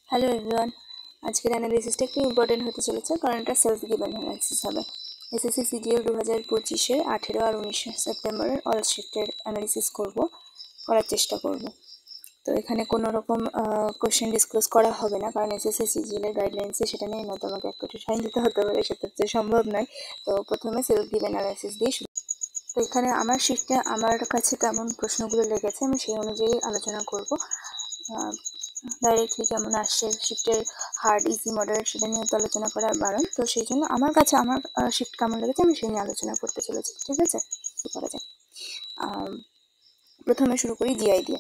Hello everyone, আজকের অ্যানালিসিসটা একটু important হতে চলেছে কারণ এটা সেলফ গিভেন অ্যানালিসিস হবে। এসএসসি সিজিএল 2025-এর 18 আর 19 সেপ্টেম্বরের অল শিফটের অ্যানালিসিস করার চেষ্টা করব। তো এখানে কোনো রকম কোশ্চেন ডিসক্লোজ করা হবে না কারণ এসএসসি সিজিএলের গাইডলাইন্সে সেটা নেই, না তোমাকে এক কোটি সাইন দিতে হতে পারে, সেটা হচ্ছে সম্ভব নয়। তো প্রথমে সেলফ গিভেন অ্যানালিসিস দিয়ে শুরু। তো এখানে আমার শিফটে আমার কাছে কেমন প্রশ্নগুলো লেগেছে আমি সেই অনুযায়ী আলোচনা করব। ডাইরেক্টলি কেমন আসছে, শিফটের হার্ড, ইজি, মডারেট সেটা নিয়ে তো আলোচনা করার বারণ। তো সেই জন্য আমার কাছে আমার শিফট কেমন লেগেছে আমি সেই নিয়ে আলোচনা করতে চলেছি। ঠিক আছে, শুরু করা যায়। প্রথমে শুরু করি জিআই দিয়ে।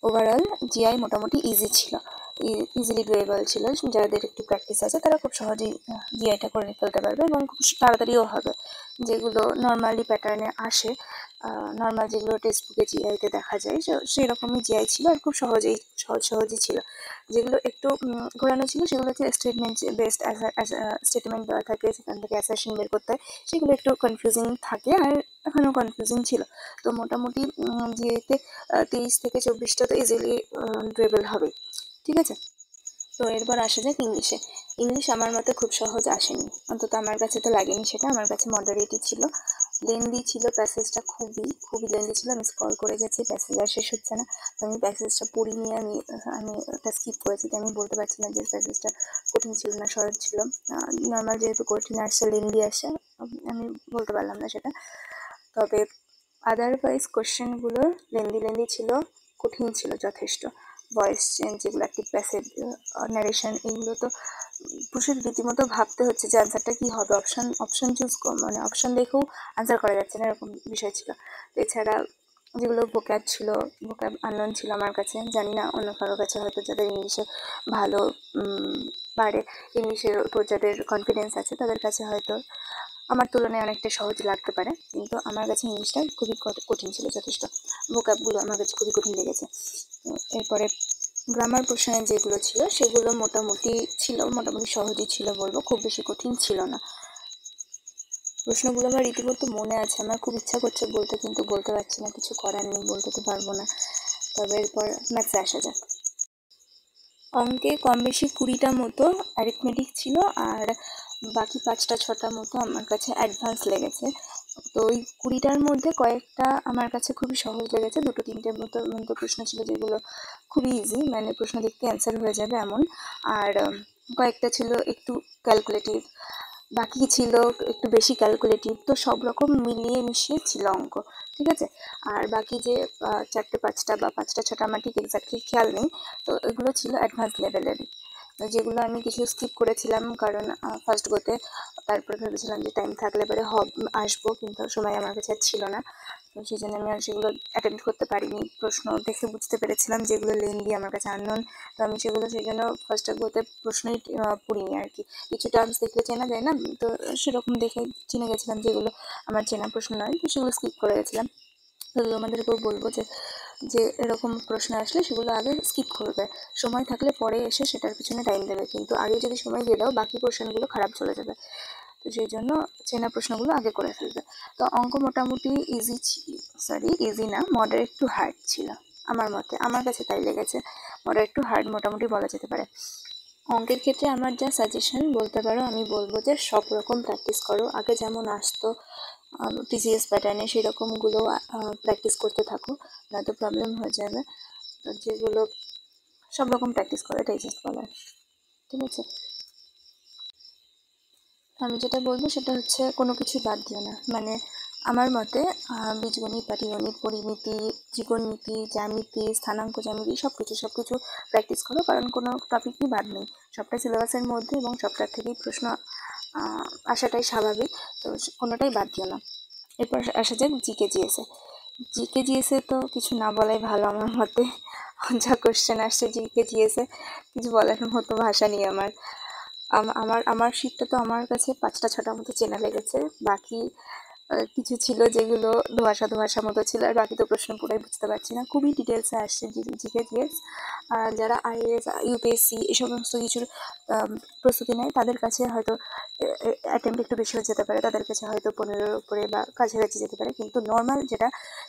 ওভারঅল জিআই মোটামুটি ইজি ছিল, ইজিলি ডুয়েবল ছিল। যাদের একটু প্র্যাকটিস আছে তারা খুব সহজেই জিআইটা করে ফেলতে পারবে এবং খুব তাড়াতাড়িও হবে। যেগুলো নর্মালি প্যাটার্নে আসে, নর্মাল যেগুলো টেক্সট বুকে জিআইতে দেখা যায় সেই রকমই জিআই ছিল আর খুব সহজই ছিল। যেগুলো একটু ঘোরানো ছিল সেগুলো হচ্ছে স্টেটমেন্ট বেসড, স্টেটমেন্ট দেওয়া থাকে, সেখান থেকে অ্যাসারশন বের করতে হয়, সেগুলো একটু কনফিউজিং থাকে আর এখনও কনফিউজিং ছিল। তো মোটামুটি জিআইতে 23 থেকে 24টা তো ইজিলি ডুয়েবল হবে। ঠিক আছে, তো এরপর আসা যাক ইংলিশে। ইংলিশ আমার মতে খুব সহজ আসেনি, অন্তত আমার কাছে তো লাগেনি সেটা। আমার কাছে মডারেটই ছিল, লেন্দি ছিল, প্যাসেজটা খুবই লেন্দি ছিল। আমি স্ক্রল করে গেছি, প্যাসেজ আর শেষ হচ্ছে না। তো আমি প্যাসেজটা পড়িনি, আমি ওটা স্কিপ করেছি। তো আমি বলতে পারছি না যে প্যাসেজটা কঠিন ছিল না সহজ ছিল। নর্মাল যেহেতু কঠিন আসছে, লেন্দি আসছে, আমি বলতে পারলাম না সেটা। তবে আদারওয়াইজ কোশ্চেনগুলো লেন্দি ছিল, কঠিন ছিল যথেষ্ট। ভয়েস চেঞ্জ, যেগুলো অ্যাক্টিভ প্যাসিভ, ন্যারেশন, এইগুলো তো পুরুষের রীতিমতো ভাবতে হচ্ছে যে অ্যান্সারটা কী হবে। অপশন চুজ, মানে অপশন দেখেও আনসার করা যাচ্ছে না, এরকম বিষয় ছিল। এছাড়া যেগুলো ভোক্যাব ছিল, ভোক্যাব আননোন ছিল আমার কাছে, জানি না অন্য কারোর কাছে, হয়তো যাদের ইংলিশে ভালো পারে, ইংলিশের উপর যাদের কনফিডেন্স আছে তাদের কাছে হয়তো আমার তুলনায় অনেকটা সহজ লাগতে পারে, কিন্তু আমার কাছে ইংলিশটা খুবই কঠিন ছিল যথেষ্ট। ভোকাবগুলো আমার কাছে খুবই কঠিন লেগেছে। এরপরে গ্রামার পোর্শনে যেগুলো ছিল সেগুলো মোটামুটি সহজই ছিল বলবো, খুব বেশি কঠিন ছিল না। প্রশ্নগুলো আমার রীতিমতো মনে আছে, আমার খুব ইচ্ছা করছে বলতে, কিন্তু বলতে পারছি না, কিছু করার নেই, বলতে তো পারবো না। তবে এরপর ম্যাথসে আসা যাক। অঙ্কে কম বেশি 20টা মতো অ্যারিথমেটিক ছিল আর বাকি 5টা-6টা মতো আমার কাছে অ্যাডভান্স লেগেছে। তো ওই 20টার মধ্যে কয়েকটা আমার কাছে খুবই সহজ লেগেছে, 2-3টের মতো প্রশ্ন ছিল যেগুলো খুবই ইজি, মানে প্রশ্ন দেখতে অ্যান্সার হয়ে যাবে এমন। আর কয়েকটা ছিল একটু ক্যালকুলেটিভ, বাকি ছিল একটু বেশি ক্যালকুলেটিভ। তো সব রকম মিলিয়ে মিশিয়ে ছিল অঙ্ক। ঠিক আছে, আর বাকি যে 4-5টা বা 5টা-6টা আমার ঠিক এক্স্যাক্টলি খেয়াল নেই। তো এগুলো ছিল অ্যাডভান্স লেভেলেরই, যেগুলো আমি কিছু স্কিপ করেছিলাম কারণ ফার্স্ট গোতে। তারপরে ভেবেছিলাম যে টাইম থাকলে পরে আসবো, কিন্তু সময় আমার কাছে ছিল না। তো সেই জন্য আমি আর সেগুলো অ্যাটেম্প্ট করতে পারিনি। প্রশ্ন দেখে বুঝতে পেরেছিলাম যেগুলো লেন্দি, আমার কাছে আননোন। তো আমি সেগুলো সেই জন্য ফার্স্ট গোতে প্রশ্নই পড়িনি আর কি। কিছু টার্মস দেখলে চেনা যায় না, তো সেরকম দেখে চিনে গেছিলাম যেগুলো আমার চেনা প্রশ্ন নয়, তো সেগুলো স্কিপ করে গেছিলাম। তো তোমাদেরকেও বলবো যে যে এরকম প্রশ্ন আসলে সেগুলো আগে স্কিপ করবে, সময় থাকলে পরে এসে সেটার পিছনে টাইম দেবে, কিন্তু আগে যদি সময় দিয়ে দাও বাকি পোর্শনগুলো খারাপ চলে যাবে। তো সেই জন্য চেনা প্রশ্নগুলো আগে করে ফেলবে। তো অঙ্ক মোটামুটি ইজি না, মডারেট টু হার্ড ছিল আমার মতে, আমার কাছে তাই লেগেছে। মডারেট টু হার্ড মোটামুটি বলা যেতে পারে। অঙ্কের ক্ষেত্রে আমার যা সাজেশন বলতে পারো, আমি বলবো যে সব রকম প্র্যাকটিস করো, আগে যেমন আসতো টিসিএস প্যাটার্নে সেই রকমগুলো প্র্যাকটিস করতে থাকো, নয়তো প্রবলেম হয়ে যাবে। তো যেগুলো সব রকম প্র্যাকটিস করো, এটাই জাস্ট বলার। ঠিক আছে, আমি যেটা বলবো সেটা হচ্ছে কোনো কিছু বাদ দিও না, মানে আমার মতে বীজগণিত, পাটিগণিত, পরিমিতি, জীবননীতি, জ্যামিতি, স্থানাঙ্ক জ্যামিতি সব কিছু প্র্যাকটিস করো, কারণ কোনো টপিকই বাদ নেই, সবটা সিলেবাসের মধ্যে এবং সবটার থেকেই প্রশ্ন আসাটাই স্বাভাবিক। তো কোনোটাই বাদ দিও না। এরপর আসা যাক জিকে জিএসে তো কিছু না বলাই ভালো আমার মতে। যা কোশ্চেন আসছে জিকে জিএসে, কিছু বলার মতো ভাষা নেই আমার। আমার শীটটা তো আমার কাছে 5টা-6টার মতো চেনা লেগেছে, বাকি কিছু ছিল যেগুলো ধোঁয়াশা মতো ছিল, আর বাকি তো প্রশ্ন পুরাই বুঝতে পারছি না, খুবই ডিটেলসে আসছে জিকে জিএস। যারা আইএএস, ইউপিএসসি এই সমস্ত কিছুর প্রস্তুতি নেয় তাদের কাছে হয়তো অ্যাটেম্প্ট একটু বেশি হয়ে যেতে পারে, তাদের কাছে হয়তো 15-এর উপরে বা কাছাকাছি যেতে পারে, কিন্তু নর্মাল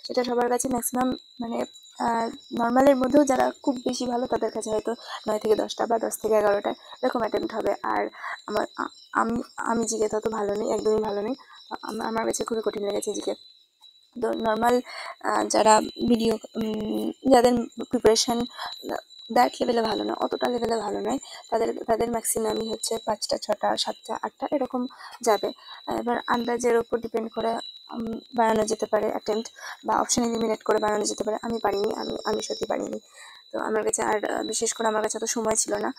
সেটা সবার কাছে ম্যাক্সিমাম, মানে নর্মালের মধ্যেও যারা খুব বেশি ভালো তাদের কাছে হয়তো 9 থেকে 10টা বা 10 থেকে 11টা এরকম অ্যাটেম্প্ট হবে। আর আমার আমি আমি জিকে তত ভালো নেই, একদমই ভালো নেই। আমার কাছে খুবই কঠিন লেগেছে জিকে। তো নর্মাল যারা ভিডিও যাদের প্রিপারেশান দ্যাট লেভেলে ভালো না, অতটা লেভেলে ভালো নয়, তাদের ম্যাক্সিমামই হচ্ছে 5টা 6টা 7টা 8টা এরকম যাবে। এবার আন্দাজের ওপর ডিপেন্ড করে বাড়ানো যেতে পারে অ্যাটেম্প্ট, বা অপশন এলিমিনেট করে বাড়ানো যেতে পারে। আমি পারিনি, আমি সত্যি পারিনি। তো আমার কাছে আর বিশেষ করে আমার কাছে অত সময় ছিল না,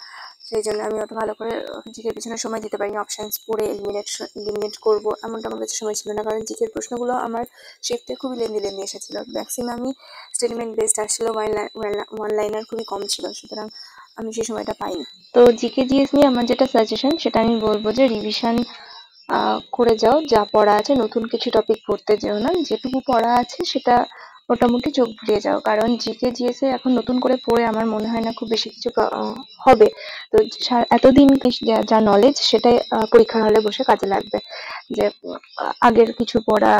সেই জন্য আমি অত ভালো করে জিকের পিছনে সময় দিতে পারিনি। অপশানস পড়ে এলিমিনেট করবো এমনটা আমার কাছে সময় ছিল না, কারণ জিকের প্রশ্নগুলো আমার শিফটে খুবই লেন্দি এসেছিলো। ম্যাক্সিমামই স্টেটমেন্ট বেসড আসছিলো, ওয়ান লাইনার খুবই কম ছিল, সুতরাং আমি সেই সময়টা পাইনি। তো জিকে জিএস নিয়ে আমার যেটা সাজেশন সেটা আমি বলবো যে রিভিশন করে যাও, যা পড়া আছে, নতুন কিছু টপিক পড়তে যেও না, যেটুকু পড়া আছে সেটা মোটামুটি চোখ বুলিয়ে যাও। কারণ জিকে জিএসে এখন নতুন করে পড়ে আমার মনে হয় না খুব বেশি কিছু হবে। তো এতদিন যা নলেজ সেটাই পরীক্ষার হলে বসে কাজে লাগবে। যে আগের কিছু পড়া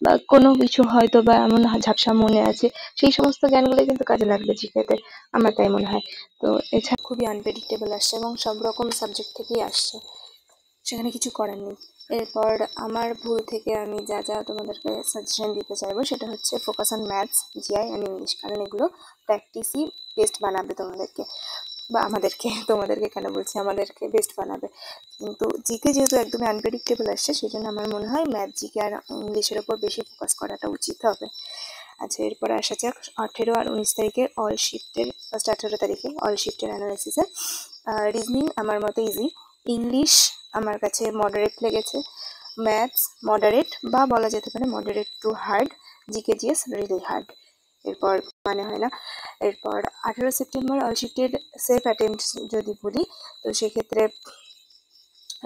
বা কোনো কিছু হয়তো বা এমন ঝাপসা মনে আছে, সেই সমস্ত জ্ঞানগুলো কিন্তু কাজে লাগবে জিকেতে, আমার তাই মনে হয়। তো এছাড়া খুবই আনপ্রেডিক্টেবল আসছে এবং সব রকম সাবজেক্ট থেকেই আসছে, সেখানে কিছু করার নেই। এরপর আমার ভুল থেকে আমি যা তোমাদেরকে সাজেশন দিতে চাইবো সেটা হচ্ছে focus on maths, GI and English, কারণ এগুলো প্র্যাকটিসই বেস্ট বানাবে তোমাদেরকে, বা তোমাদেরকে কেন বলছি, আমাদেরকে বেস্ট বানাবে। কিন্তু জিকে যেহেতু একদমই আনপ্রেডিক্টেবল আসছে, সেই জন্য আমার মনে হয় ম্যাথ, জিকে আর ইংলিশের ওপর বেশি ফোকাস করাটা উচিত হবে। আচ্ছা, এরপর আসা যাক 18 আর 19 তারিখের অল শিফটের, ফার্স্ট 18 তারিখে অল শিফটের অ্যানালাইসিসে। রিজনিং আমার মতে ইজি, ইংলিশ আমার কাছে মডারেট লেগেছে, ম্যাথস মডারেট বা বলা যেতে পারে moderate two hard, GK GS really hard. এরপর মানে হয় না। এরপর 18 সেপ্টেম্বর অল শিফটের সেফ অ্যাটেম্পট যদি বলি, তো সেক্ষেত্রে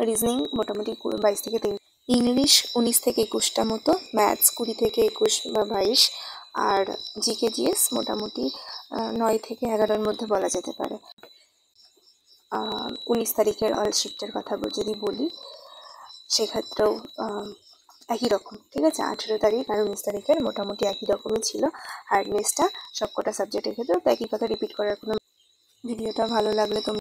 রিজনিং মোটামুটি 22 থেকে 23, ইংলিশ 19 থেকে 21টা মতো, ম্যাথস 20 থেকে 21 বা 22, আর জিকে জিএস মোটামুটি 9 থেকে 11-র মধ্যে বলা যেতে পারে। 19 তারিখের অল শিফটের কথা যদি বলি, সেক্ষেত্রেও একই রকম, ঠিক আছে। 18 তারিখ আর 19 তারিখের মোটামুটি একই রকমই ছিল হার্ডনেসটা সবকটা সাবজেক্টের ক্ষেত্রে, তো একই কথা রিপিট করার কোনো। ভিডিওটা ভালো লাগলে তোমরা